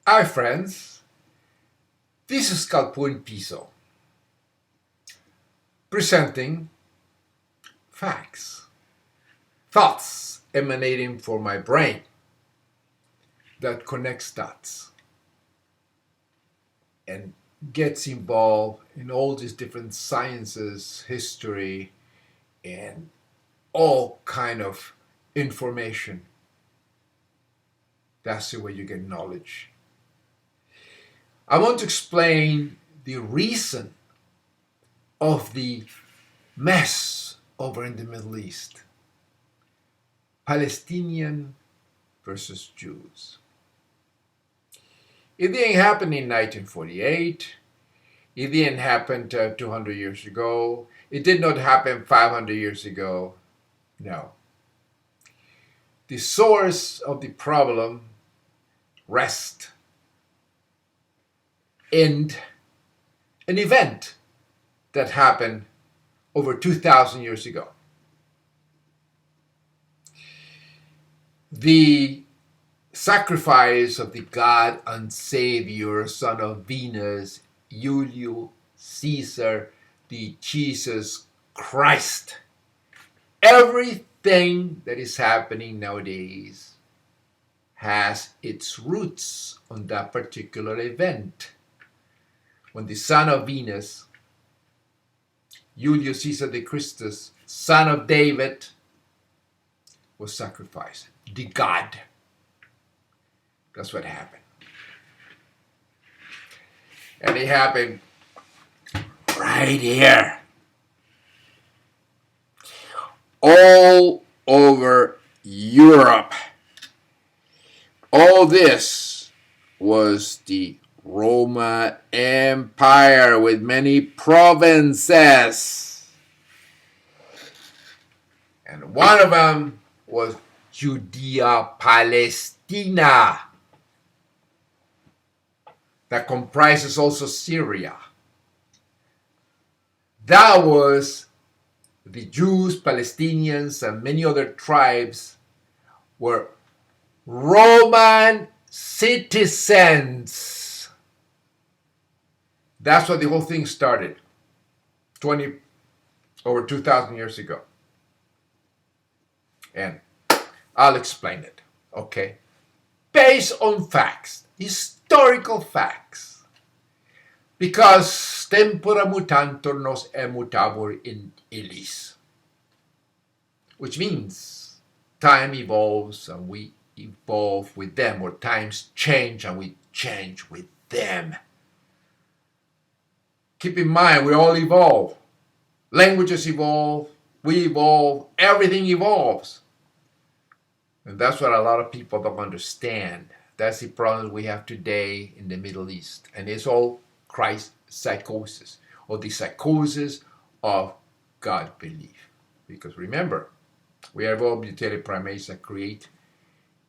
Hi friends, this is Calpo in Piso, presenting facts, thoughts emanating from my brain that connects dots and gets involved in all these different sciences, history, and all kind of information. That's the way you get knowledge. I want to explain the reason of the mess over in the Middle East. Palestinian versus Jews. It didn't happen in 1948. It didn't happen 200 years ago. It did not happen 500 years ago. No. The source of the problem rests in an event that happened over 2,000 years ago. The sacrifice of the God and Savior, son of Venus, Julius Caesar, the Jesus Christ. Everything that is happening nowadays has its roots on that particular event. When the son of Venus, Julius Caesar the Christus, son of David, was sacrificed. The God. That's what happened. And it happened right here. All over Europe. All this was the Roman Empire with many provinces. And one of them was Judea Palestina. That comprises also Syria. That was the Jews, Palestinians, and many other tribes were Roman citizens. That's what the whole thing started over 2,000 years ago. And I'll explain it, okay? Based on facts, historical facts. Because tempora mutantur nos mutabur in illis. Which means time evolves and we evolve with them, or times change and we change with them. Keep in mind, we all evolve. Languages evolve, we evolve, everything evolves. And that's what a lot of people don't understand. That's the problem we have today in the Middle East. And it's all Christ psychosis, or the psychosis of God belief. Because remember, we are all mutated primates that create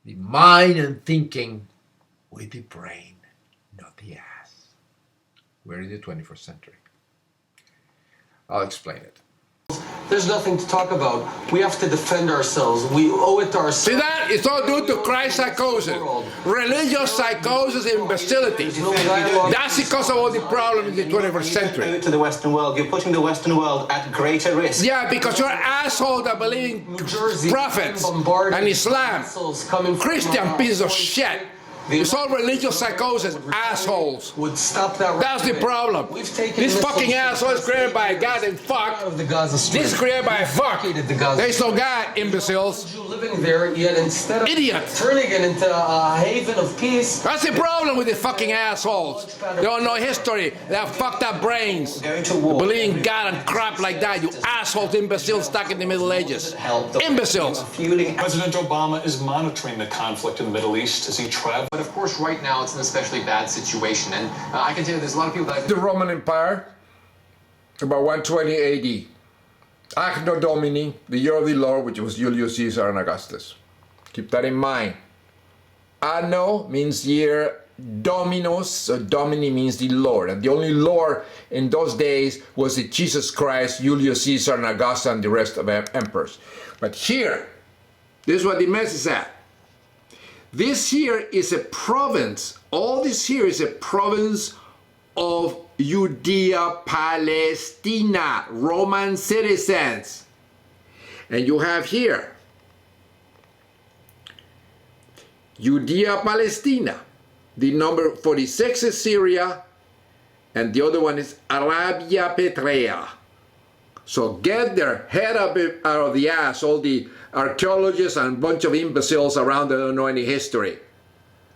the mind and thinking with the brain, not the ass. We're in the 21st century. I'll explain it. There's nothing to talk about. We have to defend ourselves. We owe it to ourselves. See that? It's all due to Christ psychosis. Religious psychosis and imbecility. That's because of all the problems in the 21st century. To the Western world, you're putting the Western world at greater risk. Yeah, because you're assholes that believe in prophets and Islam. Christian pieces of shit. It's all religious psychosis, assholes. Would stop that. That's the problem. This fucking asshole is created by a god and fuck. This is created by a fuck. There's no God, imbeciles. Living there, yet instead of Idiots. turning it into a haven of peace. That's the problem with the fucking assholes. They don't know history. They have fucked up brains. Believe in God and crap like that. You assholes, imbeciles stuck in the Middle Ages. Imbeciles. President Obama is monitoring the conflict in the Middle East as he travels. But of course, right now, it's an especially bad situation. And I can tell you there's a lot of people that... The Roman Empire, about 120 AD. Anno Domini, the year of the Lord, which was Julius Caesar and Augustus. Keep that in mind. Anno means year, Dominus, so Domini means the Lord. And the only Lord in those days was the Jesus Christ, Julius Caesar, and Augustus, and the rest of the emperors. But here, this is what the mess is at. This here is a province. All this here is a province of Judea Palestina, Roman citizens. And you have here Judea Palestina. The number 46 is Syria, and the other one is Arabia Petrea. So get their head up out of the ass, all the archaeologists and a bunch of imbeciles around that don't know any history.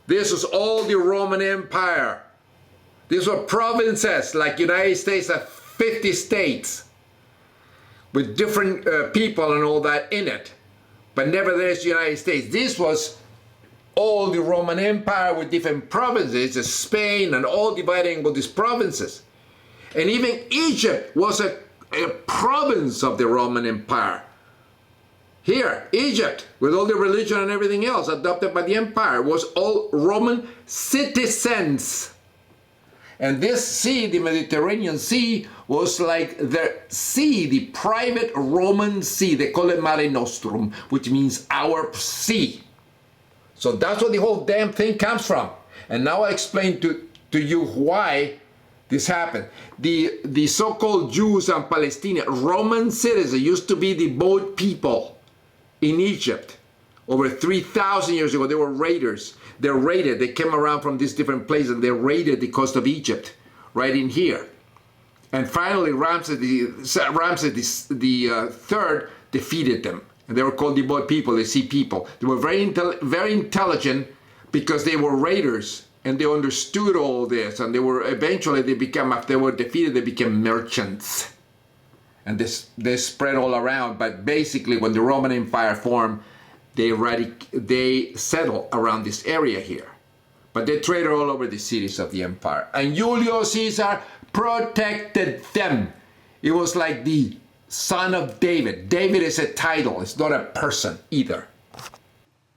This was all the Roman Empire. These were provinces, like United States have 50 states with different people and all that in it. But nevertheless, the United States. This was all the Roman Empire with different provinces, Spain and all dividing into these provinces. And even Egypt was a province of the Roman Empire. Here, Egypt, with all the religion and everything else adopted by the empire, was all Roman citizens. And this sea, the Mediterranean Sea, was like the sea, the private Roman sea. They call it Mare Nostrum, which means our sea. So that's where the whole damn thing comes from. And now I explain to you why this happened. The so-called Jews and Palestinians, Roman citizens, used to be the boat people in Egypt. Over 3,000 years ago, they were raiders. They raided. They came around from these different places and they raided the coast of Egypt, right in here. And finally, Ramses the third defeated them. And they were called the boat people, the sea people. They were very intelligent because they were raiders and they understood all this. And they were eventually, after they were defeated, they became merchants. And they spread all around. But basically, when the Roman Empire formed, they settled around this area here. But they traded all over the cities of the empire. And Julius Caesar protected them. It was like the son of David. David is a title. It's not a person either.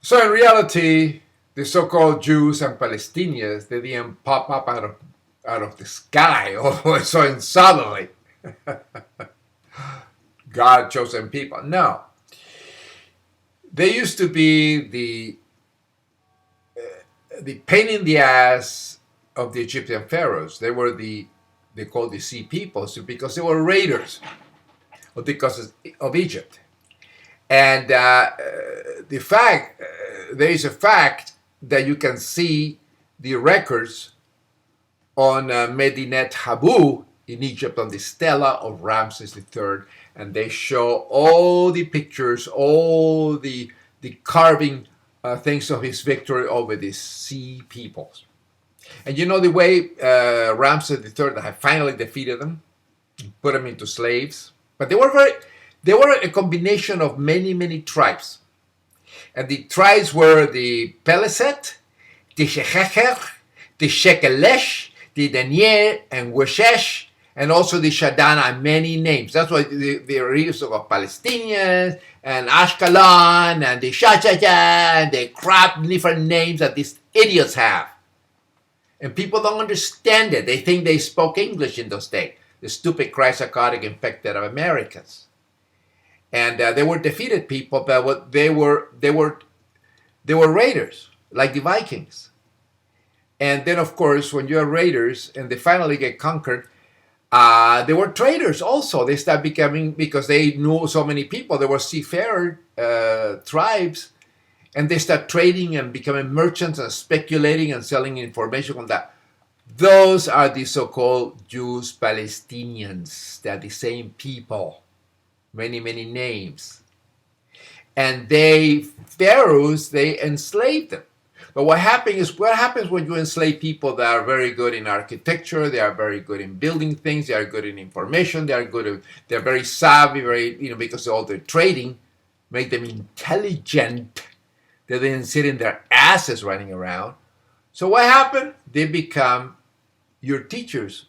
So in reality, the so-called Jews and Palestinians, they didn't pop up out of the sky or so suddenly. God-chosen people. No. They used to be the pain in the ass of the Egyptian pharaohs. They were they called the sea peoples because they were raiders because of Egypt. And there is a fact that you can see the records on Medinet Habu in Egypt on the stela of Ramses III. And they show all the pictures, all the carving things of his victory over the sea peoples. And you know the way Ramses III had finally defeated them, put them into slaves. But they were a combination of many tribes. And the tribes were the Peleset, the Shechecher, the Shekelesh, the Daniel, and Weshesh, and also the Shadana, many names. That's why the reefs of Palestinians and Ashkelon and the Shachacha and the crap different names that these idiots have. And people don't understand it. They think they spoke English in those days. The stupid chrysocratic infected of Americans. And they were defeated people, but they were raiders, like the Vikings. And then, of course, when you're raiders and they finally get conquered, they were traders also. They started becoming, because they knew so many people, they were seafarer tribes, and they start trading and becoming merchants and speculating and selling information on that. Those are the so-called Jews, Palestinians. They're the same people. Many names. And pharaohs, they enslaved them. But what happens when you enslave people that are very good in architecture, they are very good in building things, they are good in information, they're very savvy, because of all their trading, make them intelligent. They didn't sit in their asses running around. So what happened? They become your teachers.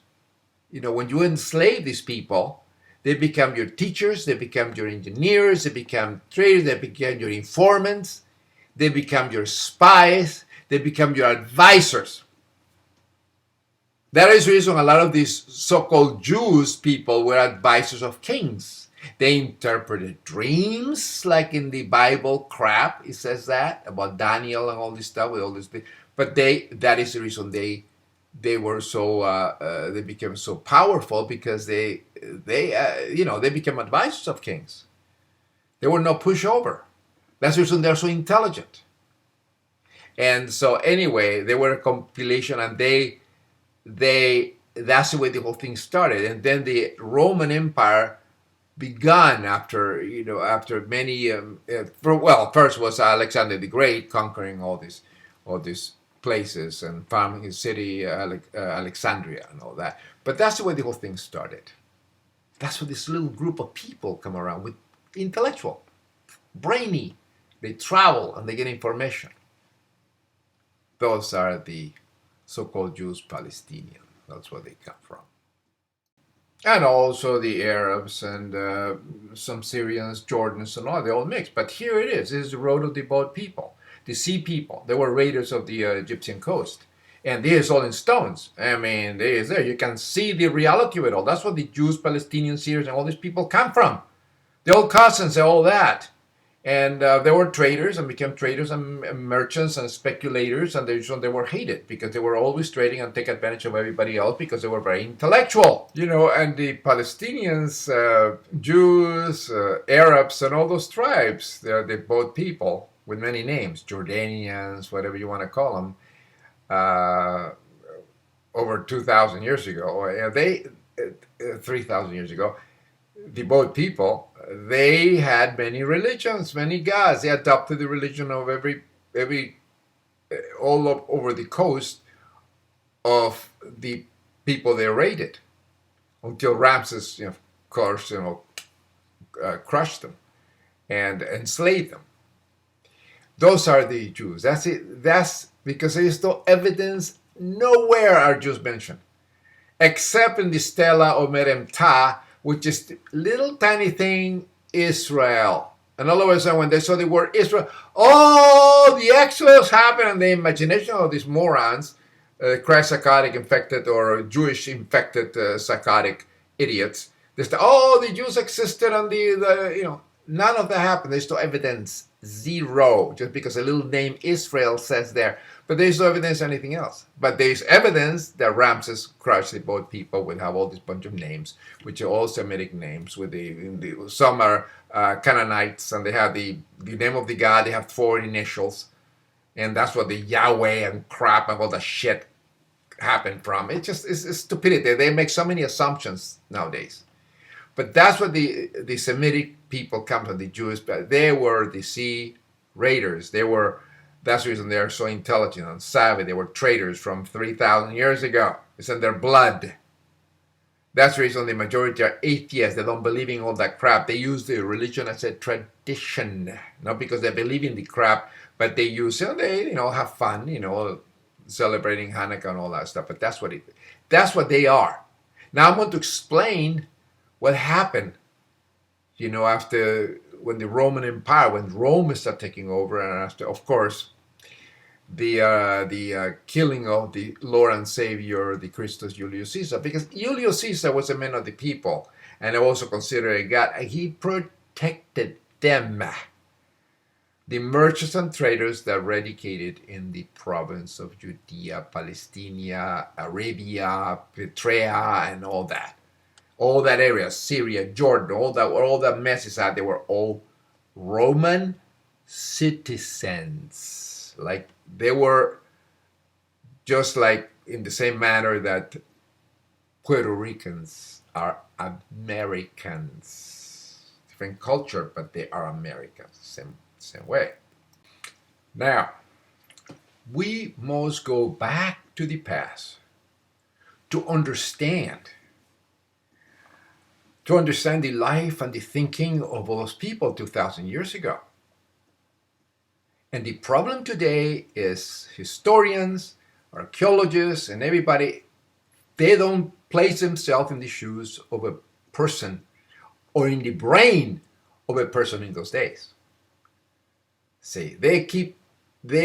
When you enslave these people, they become your teachers, they become your engineers, they become traders, they become your informants, they become your spies, they become your advisors. That is the reason a lot of these so-called Jews people were advisors of kings. They interpreted dreams, like in the Bible crap. It says that about Daniel and all this stuff with all this thing. But that is the reason they were so they became so powerful, because they became advisors of kings. They were no pushover. That's the reason they're so intelligent. And so anyway, they were a compilation, and that's the way the whole thing started. And then the Roman Empire begun after many first was Alexander the Great conquering all these places and founding his city Alexandria and all that. But that's the way the whole thing started. That's where this little group of people come around with intellectual, brainy. They travel and they get information. Those are the so-called Jews Palestinian. That's where they come from. And also the Arabs and some Syrians, Jordans, and all, they all mixed. But here it is. This is the road of the boat people, the sea people. They were raiders of the Egyptian coast. And this is all in stones. I mean, this is there. You can see the reality of it all. That's where the Jews, Palestinian, Syrians, and all these people come from. The old cousins and all that. And they were traders and became traders and merchants and speculators, and they were hated because they were always trading and take advantage of everybody else because they were very intellectual, and the Palestinians, Jews, Arabs, and all those tribes, they're both people with many names, Jordanians, whatever you want to call them, over 2,000 years ago, 3,000 years ago, the both people, they had many religions, many gods. They adopted the religion of every all over the coast of the people they raided, until Ramses, of course, crushed them and enslaved them. Those are the Jews. That's it. That's because there is no evidence. Nowhere are Jews mentioned, except in the Stela of Meremta, which is the little tiny thing, Israel. And all of a sudden, when they saw the word Israel, the Exodus happened, and the imagination of these morons, Christ-psychotic infected or Jewish-infected psychotic idiots, they said, the Jews existed, and none of that happened. There's no evidence, zero, just because a little name Israel says there. But there's no evidence of anything else. But there's evidence that Ramses crushed the both people, would have all this bunch of names, which are all Semitic names. Some are Canaanites, and they have the name of the god. They have 4 initials, and that's what the Yahweh and crap and all the shit happened from. It's stupidity. They make so many assumptions nowadays. But that's what the Semitic people come from, the Jews. They were the sea raiders. That's the reason they are so intelligent and savvy. They were traders from 3,000 years ago. It's in their blood. That's the reason the majority are atheists. They don't believe in all that crap. They use the religion as a tradition, not because they believe in the crap, but they use it. They have fun, celebrating Hanukkah and all that stuff. But that's what they are. Now I'm going to explain what happened, after. When the Roman Empire, when Rome started taking over, and after, of course, the killing of the Lord and Savior, the Christus Julius Caesar, because Julius Caesar was a man of the people, and also considered a god, and he protected them, the merchants and traders that radicated in the province of Judea, Palestina, Arabia, Petraea, and all that. All that area, Syria, Jordan, all that messes out, they were all Roman citizens. Like they were just like in the same manner that Puerto Ricans are Americans. Different culture, but they are Americans. Same way. Now, we must go back to the past to understand the life and the thinking of those people 2,000 years ago. And the problem today is historians, archaeologists, and everybody, they don't place themselves in the shoes of a person or in the brain of a person in those days. See, they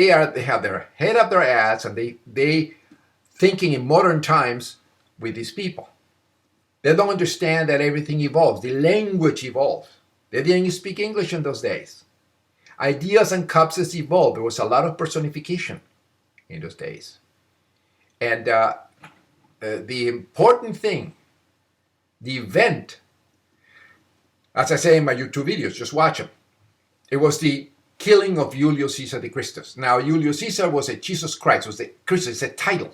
have their head up their ass, and they thinking in modern times with these people. They don't understand that everything evolves. The language evolves. They didn't speak English in those days. Ideas and concepts evolved. There was a lot of personification in those days. And the important thing, the event, as I say in my YouTube videos, just watch them. It was the killing of Julius Caesar the Christus. Now, Julius Caesar was a Jesus Christ, was a Christus, it's a title,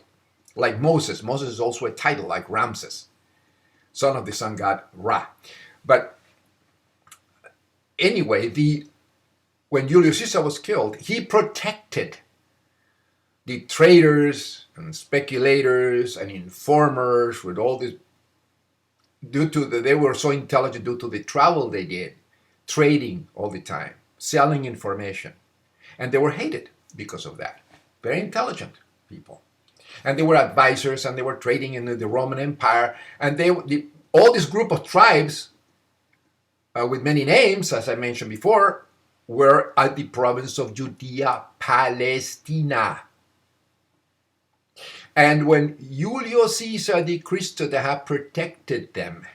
like Moses. Moses is also a title, like Ramses, son of the sun god Ra. But anyway, when Julius Caesar was killed, he protected the traitors and speculators and informers with all this, they were so intelligent due to the travel they did, trading all the time, selling information. And they were hated because of that. Very intelligent people. And they were advisors, and they were trading in the Roman Empire. And all this group of tribes, with many names, as I mentioned before, were at the province of Judea Palestina. And when Julius Caesar the Christus, that had protected them,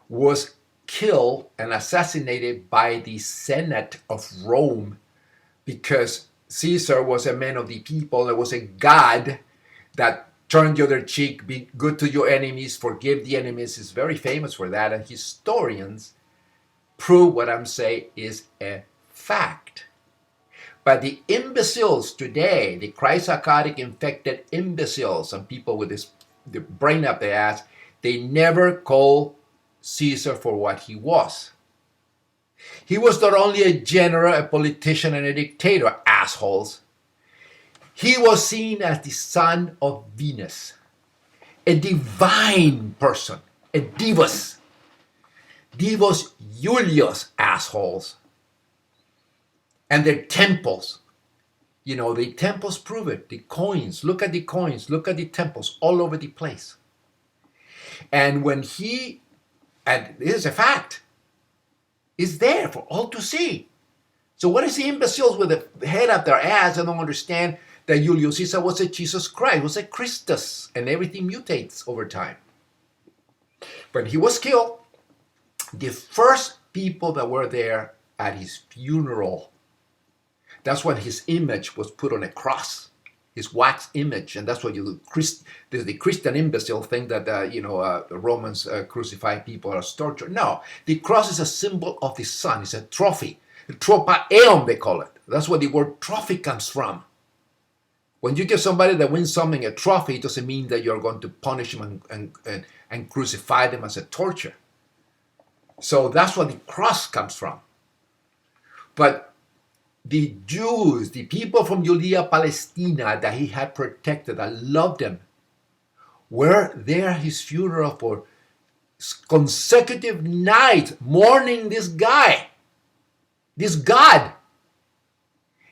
was killed and assassinated by the Senate of Rome, because Caesar was a man of the people, there was a god that turned the other cheek, be good to your enemies, forgive the enemies. He's very famous for that, and historians prove what I'm saying is a fact. But the imbeciles today, the Christ-psychotic infected imbeciles and people with the brain up their ass, they never call Caesar for what he was. He was not only a general, a politician, and a dictator, assholes. He was seen as the son of Venus, a divine person, a divus. Divus Julius, assholes. And their temples, the temples prove it. The coins, look at the coins, look at the temples all over the place. And when and this is a fact, is there for all to see. So what is the imbeciles with the head up their ass and don't understand that Julius Caesar was a Jesus Christ, was a Christus, and everything mutates over time. When he was killed, the first people that were there at his funeral, that's when his image was put on a cross, his wax image, and that's what the Christian imbecile thing that the Romans crucify people as torture. No, the cross is a symbol of the sun. It's a trophy, tropaeon they call it. That's where the word trophy comes from. When you give somebody that wins something a trophy, it doesn't mean that you're going to punish them and crucify them as a torture. So that's where the cross comes from. But the Jews, the people from Judea Palestina that he had protected, that loved him, were there at his funeral for consecutive nights, mourning this guy, this God.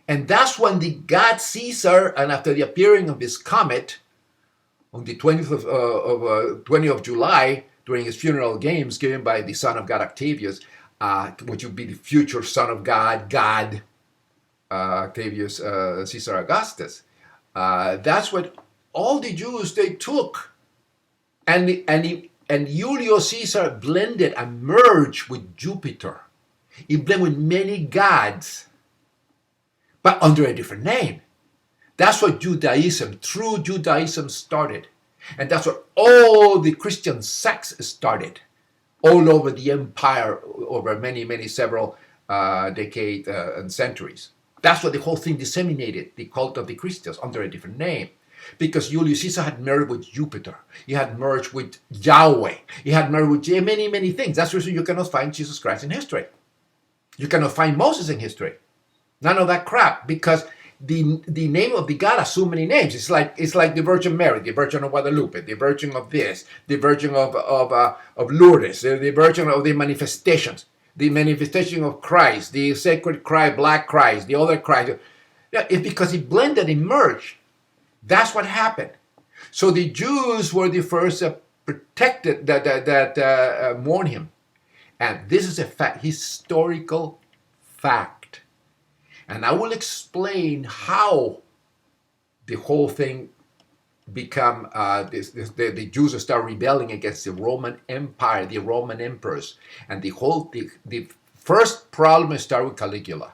And that's when the god Caesar, and after the appearing of this comet on the 20th of July, during his funeral games given by the son of God Octavius, which would be the future son of God, Octavius Caesar Augustus. That's what all the Jews they took, and Julius Caesar blended and merged with Jupiter. He blended with many gods, but under a different name. That's what Judaism, true Judaism, started, and that's where all the Christian sects started, all over the empire, over several decades and centuries. That's what the whole thing disseminated, the cult of the Christians, under a different name. Because Julius Caesar had married with Jupiter. He had merged with Yahweh. He had married with many, many things. That's the reason you cannot find Jesus Christ in history. You cannot find Moses in history. None of that crap. Because the name of the God has so many names. It's like the Virgin Mary, the Virgin of Guadalupe, the Virgin of this, the Virgin of Lourdes, the Virgin of the manifestations. The manifestation of Christ, the sacred Christ, black Christ, the other Christ. It's because he blended and merged. That's what happened. So the Jews were the first protected that mourned him. And this is a fact, historical fact. And I will explain how the whole thing become the Jews start rebelling against the Roman Empire, the Roman emperors, and the first problem started with Caligula.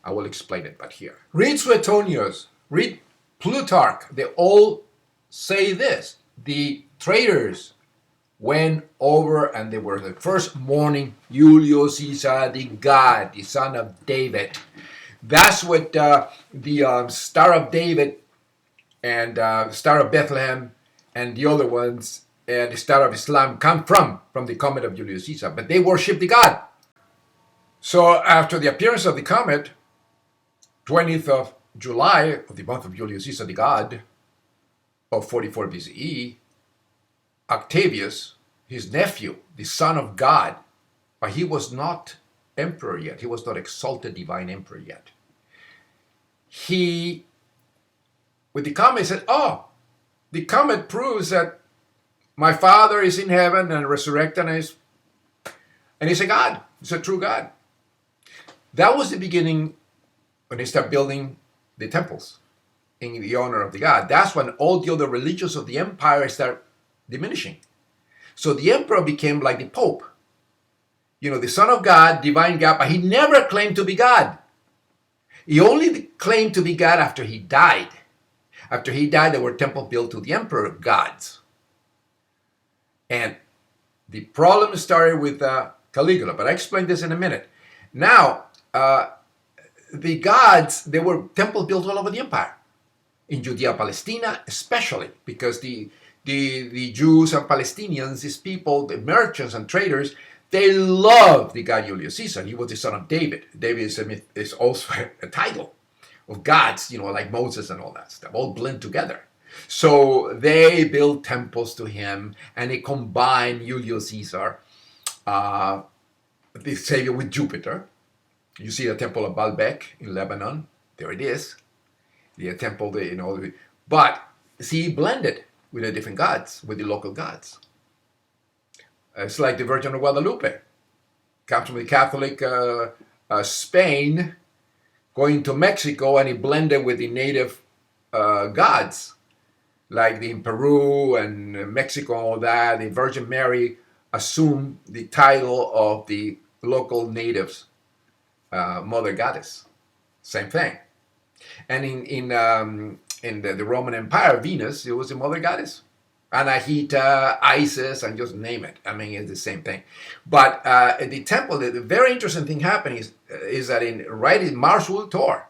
I will explain it, but here. Read Suetonius, read Plutarch. They all say this: the traitors went over and they were the first morning Julius Caesar, the god, the son of David. That's what the Star of David and Star of Bethlehem and the other ones and the Star of Islam come from the comet of Julius Caesar. But they worship the god. So after the appearance of the comet, 20th of July of the month of Julius Caesar, the god of 44 BCE, Octavius, his nephew, the son of God, but he was not emperor yet. He was not exalted divine emperor yet. He, with the comet, said, oh, the comet proves that my Father is in heaven and resurrected and he's a God. He's a true God. That was the beginning when they start building the temples in the honor of the God. That's when all the other religions of the empire start diminishing. So the emperor became like the Pope. You know, the Son of God, divine God, but he never claimed to be God. He only claimed to be God after he died. After he died, there were temples built to the emperor gods. And the problem started with Caligula, but I explain this in a minute. Now, the gods, there were temples built all over the empire. In Judea Palestina, especially, because the Jews and Palestinians, these people, the merchants and traders, they loved the god Julius Caesar. He was the son of David. David is also a title of gods, you know, like Moses and all that stuff, all blend together. So they built temples to him, and they combined Julius Caesar, the savior, with Jupiter. You see the temple of Baalbek in Lebanon. There it is. The temple, but see, he blended with the different gods, with the local gods. It's like the Virgin of Guadalupe. Comes from the Catholic Spain, going to Mexico, and he blended with the native gods, like in Peru and Mexico and all that. The Virgin Mary assumed the title of the local natives, Mother Goddess. Same thing. And in the Roman Empire, Venus, it was the Mother Goddess. Anahita, Isis, and just name it. I mean, it's the same thing. But at the temple, the very interesting thing happening is that in Mars Ultor,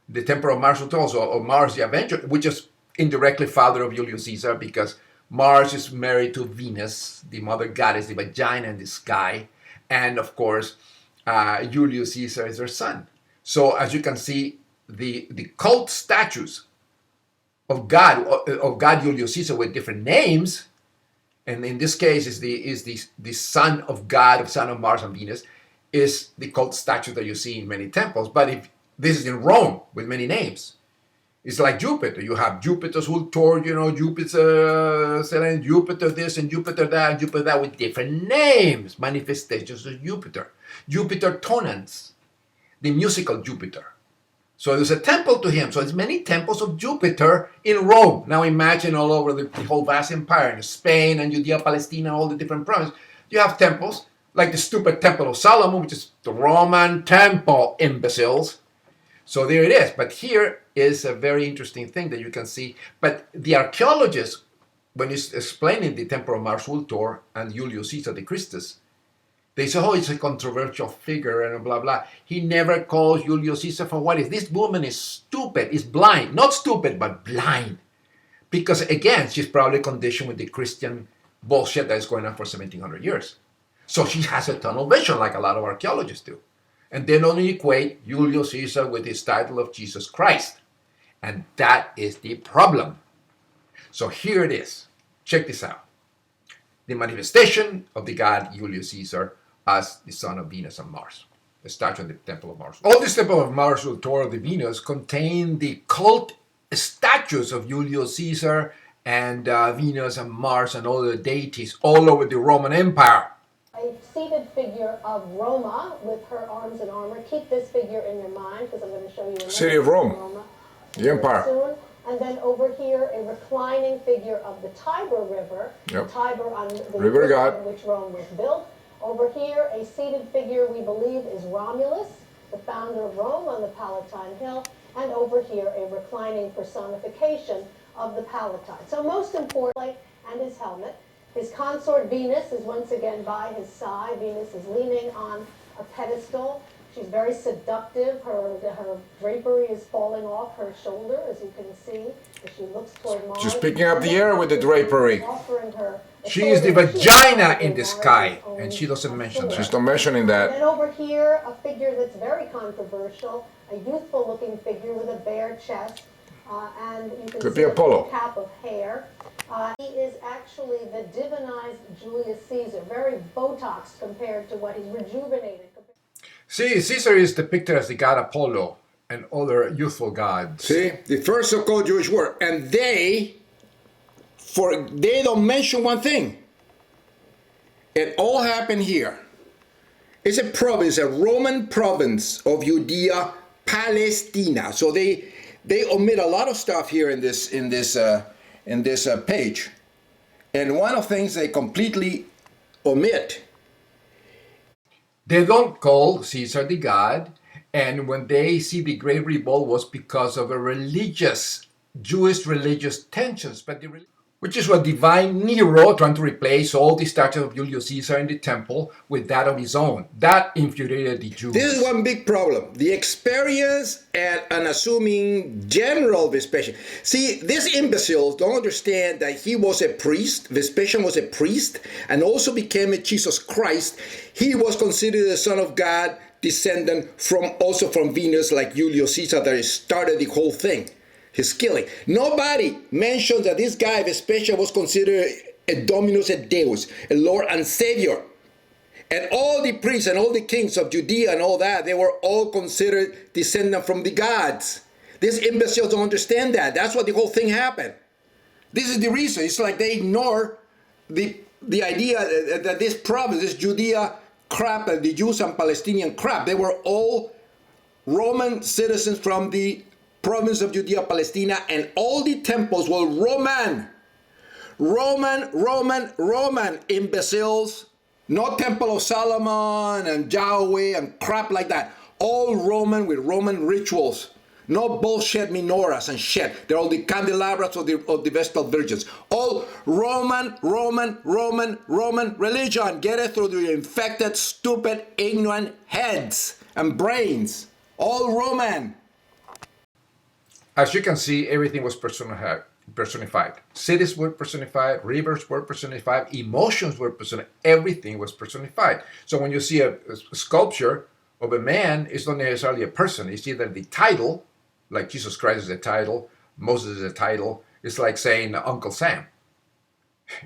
the temple of Mars Ultor, or Mars the Avenger, which is indirectly father of Julius Caesar, because Mars is married to Venus, the Mother Goddess, the vagina in the sky, and of course, Julius Caesar is her son. So as you can see, the cult statues of God Julius Caesar with different names, and in this case is the son of God, son of Mars and Venus, is the cult statue that you see in many temples. But if this is in Rome with many names, it's like Jupiter. You have Jupiter's Ultor, Jupiter Selene, Jupiter this and Jupiter that with different names, manifestations of Jupiter. Jupiter Tonans, the musical Jupiter. So there's a temple to him. So there's many temples of Jupiter in Rome. Now imagine all over the whole vast empire, in Spain and Judea Palestina, all the different provinces. You have temples, like the stupid Temple of Solomon, which is the Roman temple, imbeciles. So there it is. But here is a very interesting thing that you can see. But the archaeologists, when he's explaining the temple of Mars Ultor and Julius Caesar the Christus, they say, oh, it's a controversial figure and blah, blah. He never calls Julius Caesar for what is. This woman is stupid, is blind. Not stupid, but blind. Because, again, she's probably conditioned with the Christian bullshit that is going on for 1,700 years. So she has a tunnel vision, like a lot of archaeologists do. And they only equate Julius Caesar with his title of Jesus Christ. And that is the problem. So here it is. Check this out. The manifestation of the god Julius Caesar as the son of Venus and Mars. The statue in the Temple of Mars. All this Temple of Mars, Ultor, the Venus, contain the cult statues of Julius Caesar and Venus and Mars and all the deities all over the Roman Empire. A seated figure of Roma with her arms and armor. Keep this figure in your mind because I'm going to show you another City of Rome. Roma The empire. soon. And then over here, a reclining figure of the Tiber River, Yep. Tiber on the River river god. on which Rome was built. Over here, a seated figure we believe is Romulus, the founder of Rome on the Palatine Hill. And over here, a reclining personification of the Palatine. So most importantly, and his helmet. His consort Venus is once again by his side. Venus is leaning on a pedestal. She's very seductive. Her drapery is falling off her shoulder, as you can see, as she looks toward Mars. She's picking up the air with the drapery. Offering her She is the vagina in the sky, and she doesn't mention that. She's not mentioning And that. then over here, a figure that's very controversial, a youthful-looking figure with a bare chest, and you can Could see be a Apollo. full cap of hair. He is actually the divinized Julius Caesar, very Botox compared to what he's rejuvenated. See, Caesar is depicted as the god Apollo and other youthful gods. See, the first so-called Jewish word, and they don't mention one thing. It all happened here. It's a province, a Roman province of Judea Palestina. So they omit a lot of stuff here in this page, and one of the things they completely omit. They don't call Caesar the god, and when they see the Great Revolt was because of Jewish religious tensions, which is what divine Nero trying to replace all the statues of Julius Caesar in the temple with that of his own. That infuriated the Jews. This is one big problem. The experience and an assuming general Vespasian. See, these imbeciles don't understand that he was a priest. Vespasian was a priest and also became a Jesus Christ. He was considered the Son of God, descendant also from Venus, like Julius Caesar, that started the whole thing. His killing. Nobody mentions that this guy, Vespasian, was considered a Dominus et Deus, a Lord and Savior. And all the priests and all the kings of Judea and all that, they were all considered descendant from the gods. These imbeciles don't understand that. That's what the whole thing happened. This is the reason. It's like they ignore the idea that this province, this Judea crap, the Jews and Palestinian crap, they were all Roman citizens from the province of Judea Palestina, and all the temples were Roman imbeciles. No Temple of Solomon and Yahweh and crap like that. All Roman with Roman rituals. No bullshit menorahs and shit. They're all the candelabras of the Vestal Virgins. All Roman religion. Get it through the infected, stupid, ignorant heads and brains. All Roman. As you can see, everything was personified. Cities were personified, rivers were personified, emotions were personified, everything was personified. So when you see a sculpture of a man, it's not necessarily a person. It's either the title, like Jesus Christ is a title, Moses is a title. It's like saying Uncle Sam.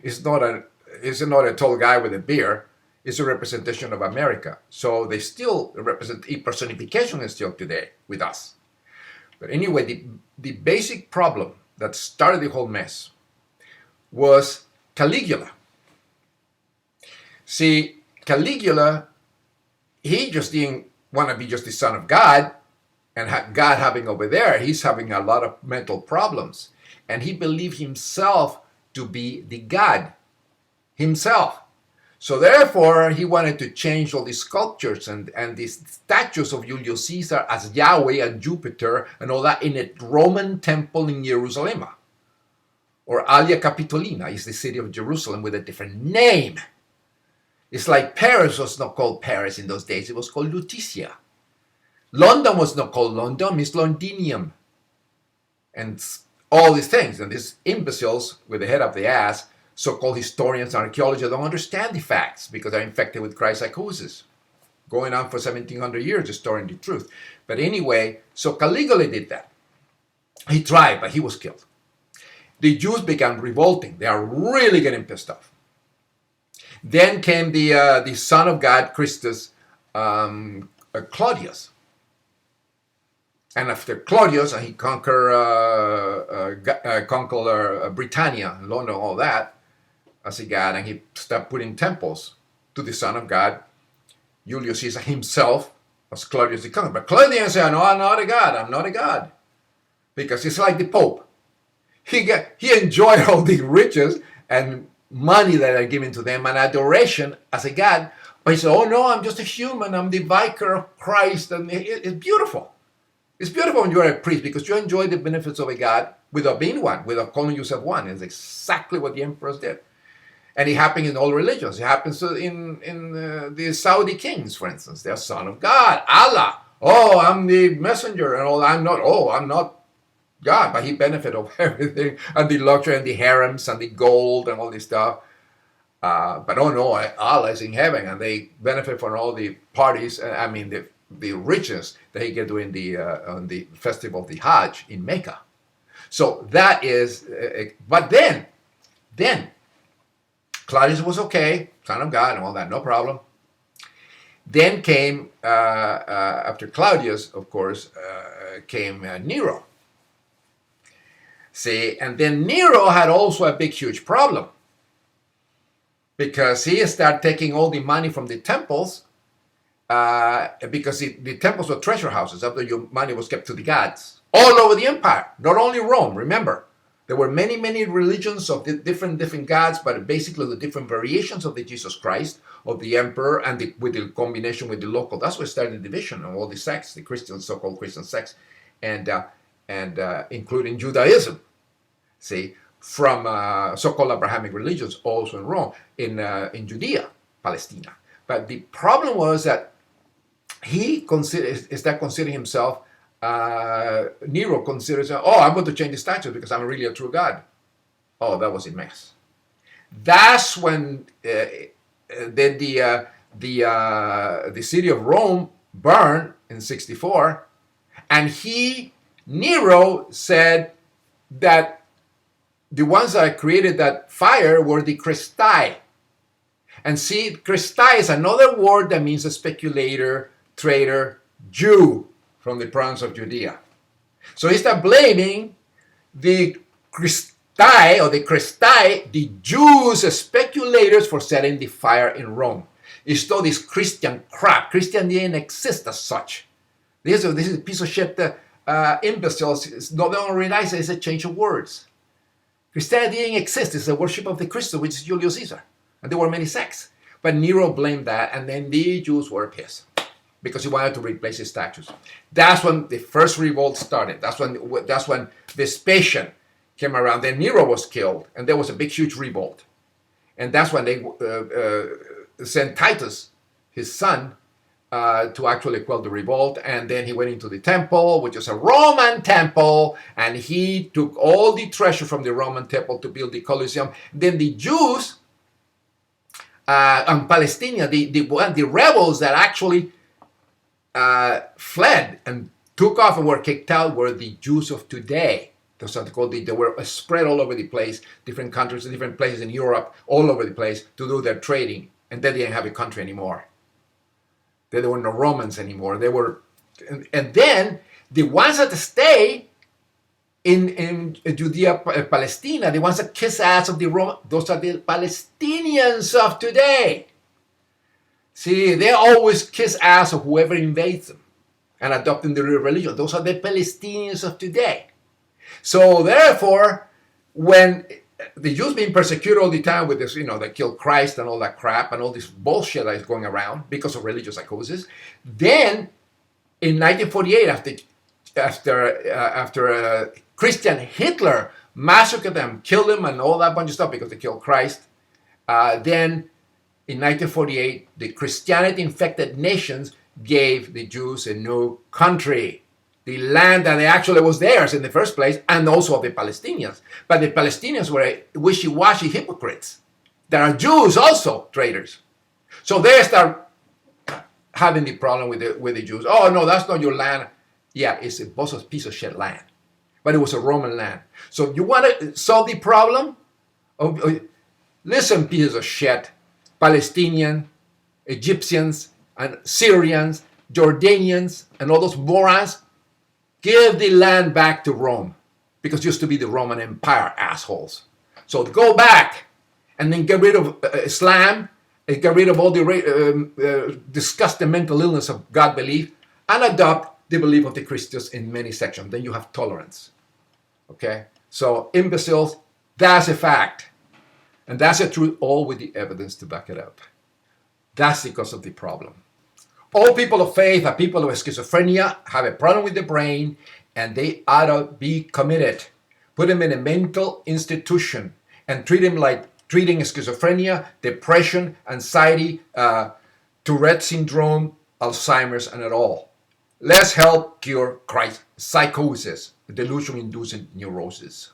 It's not a tall guy with a beard. It's a representation of America. So they still represent, a personification is still today with us. But anyway, the basic problem that started the whole mess was Caligula. See, Caligula, he just didn't want to be just the son of God and God having over there. He's having a lot of mental problems. And he believed himself to be the God himself. So therefore, he wanted to change all these sculptures and these statues of Julius Caesar as Yahweh and Jupiter and all that in a Roman temple in Jerusalem. Or Alia Capitolina is the city of Jerusalem with a different name. It's like Paris was not called Paris in those days. It was called Lutetia. London was not called London. It's Londinium. And all these things. And these imbeciles with the head up the ass, so-called historians and archaeologists, don't understand the facts because they're infected with Christ psychosis. Going on for 1700 years, distorting the truth. But anyway, so Caligula did that. He tried, but he was killed. The Jews began revolting. They are really getting pissed off. Then came the son of God, Christus, Claudius. And after Claudius, he conquered Britannia, London, all that, as a god, and he started putting temples to the Son of God. Julius Caesar himself was Claudius the conqueror. But Claudius said, no, I'm not a god, I'm not a god. Because it's like the Pope. he enjoyed all the riches and money that are given to them and adoration as a god. But he said, oh no, I'm just a human. I'm the vicar of Christ. And it's beautiful. It's beautiful when you're a priest because you enjoy the benefits of a god without being one, without calling yourself one. It's exactly what the emperors did. And it happened in all religions. It happens in the Saudi kings, for instance. They're son of God, Allah. Oh, I'm the messenger and all. I'm not God, but he benefited of everything and the luxury and the harems and the gold and all this stuff. But oh no, Allah is in heaven and they benefit from all the parties. The riches that he get during on the festival of the Hajj in Mecca. So that is. But then Claudius was okay, son of God and all that, no problem. Then came after Claudius, of course, came Nero. See, and then Nero had also a big, huge problem because he started taking all the money from the temples because the temples were treasure houses after your money was kept to the gods all over the empire, not only Rome. Remember, there were many, many religions of the different gods, but basically the different variations of the Jesus Christ, of the emperor, and with the combination with the local. That's where started the division of all the sects, the Christian, so-called Christian sects, and including Judaism. See, from so-called Abrahamic religions, also in Rome, in Judea, Palestina. But the problem was that he considering himself. Nero considers, I'm going to change the statute because I'm really a true God. Oh, that was a mess. That's when then the city of Rome burned in 64, and Nero said that the ones that created that fire were the Christi. And see, Christi is another word that means a speculator, trader, Jew, from the province of Judea. So he started blaming the Christi, the Jews, speculators, for setting the fire in Rome. It's all this Christian crap. Christian didn't exist as such. This is a piece of shit imbeciles don't realize it's a change of words. Christianity didn't exist. It's the worship of the Christ, which is Julius Caesar. And there were many sects. But Nero blamed that, and then the Jews were pissed because he wanted to replace his statues. That's when the first revolt started. That's when Vespasian came around. Then Nero was killed, and there was a big, huge revolt. And that's when they sent Titus, his son, to actually quell the revolt. And then he went into the temple, which is a Roman temple, and he took all the treasure from the Roman temple to build the Colosseum. Then the Jews and Palestinian, the rebels that actually fled and took off and were kicked out were the Jews of today. That's what they called. They were spread all over the place, different countries, different places in Europe, all over the place to do their trading. And then they didn't have a country anymore. There were no Romans anymore. And then the ones that stay in Judea Palestina, the ones that kiss ass of the Roman, those are the Palestinians of today. See, they always kiss ass of whoever invades them and adopting their religion. Those are the Palestinians of today. So therefore, when the Jews being persecuted all the time with this, they killed Christ and all that crap and all this bullshit that is going around because of religious psychosis. Then, in 1948, after Christian Hitler massacred them, killed them, and all that bunch of stuff because they killed Christ, then in 1948, the Christianity-infected nations gave the Jews a new country, the land that actually was theirs in the first place, and also the Palestinians. But the Palestinians were wishy-washy hypocrites. There are Jews also, traitors. So they start having the problem with the Jews. Oh, no, that's not your land. Yeah, it's a piece of shit land. But it was a Roman land. So you want to solve the problem? Listen, pieces of shit. Palestinian, Egyptians, and Syrians, Jordanians, and all those morons, give the land back to Rome because it used to be the Roman Empire, assholes. So go back and then get rid of Islam, and get rid of all the disgusting mental illness of God belief, and adopt the belief of the Christians in many sections. Then you have tolerance. Okay? So imbeciles, that's a fact. And that's a truth, all with the evidence to back it up. That's because of the problem. All people of faith are people with schizophrenia, have a problem with the brain, and they ought to be committed. Put them in a mental institution and treat them like treating schizophrenia, depression, anxiety, Tourette syndrome, Alzheimer's, and it all. Let's help cure psychosis, delusion-inducing neurosis.